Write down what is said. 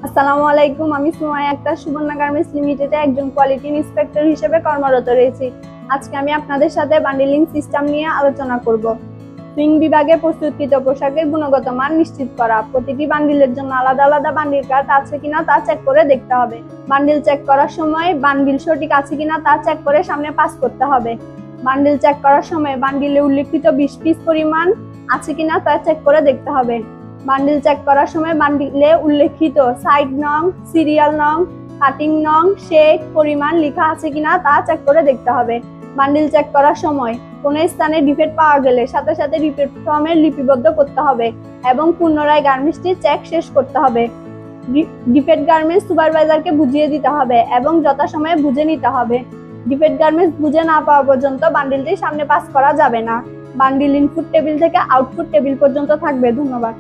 আসসালামু আলাইকুম। আমি সুমাইয়া আক্তার সুবর্ণা গার্মেন্টস লিমিটেডে একজন কোয়ালিটি ইন্সপেক্টর হিসেবে কর্মরত রয়েছি। আজকে আমি আপনাদের সাথে বান্ডিলিং সিস্টেম নিয়ে আলোচনা করব। সুইং বিভাগে প্রস্তুতকৃত পোশাকের গুণগত মান নিশ্চিত করা। প্রতিটি বান্ডিলের জন্য আলাদা আলাদা বান্ডিল কার্ড আছে কিনা তা চেক করে দেখতে হবে। বান্ডিল চেক করার সময় বান্ডিল সঠিক আছে কিনা তা চেক করে সামনে পাস করতে হবে। বান্ডিল চেক করার সময় বান্ডিলে উল্লেখিত 20 পিস পরিমাণ আছে কিনা তা চেক করে দেখতে হবে। বান্ডিল চেক করার সময় বান্ডিলে উল্লেখিত সাইড নং, সিরিয়াল নং, কাটিং নং, শেড পরিমাণ লেখা আছে কিনা তা চেক করে দেখতে হবে। বান্ডিল চেক করার সময় কোনো স্থানে ডিফেক্ট পাওয়া গেলে সাথে সাথে ডিফেক্ট ফর্মে লিপিবদ্ধ করতে হবে এবং পুনরায় গার্মেন্টসটি চেক শেষ করতে হবে। ডিফেক্ট গার্মেন্টস সুপারভাইজারকে বুঝিয়ে দিতে হবে এবং যথাসময়ে বুঝে নিতে হবে। ডিফেক্ট গার্মেন্টস বুঝে না পাওয়া পর্যন্ত বান্ডিলটি সামনে পাস করা যাবে না। বান্ডিল ইনপুট টেবিল থেকে আউটপুট টেবিল পর্যন্ত থাকবে। ধন্যবাদ।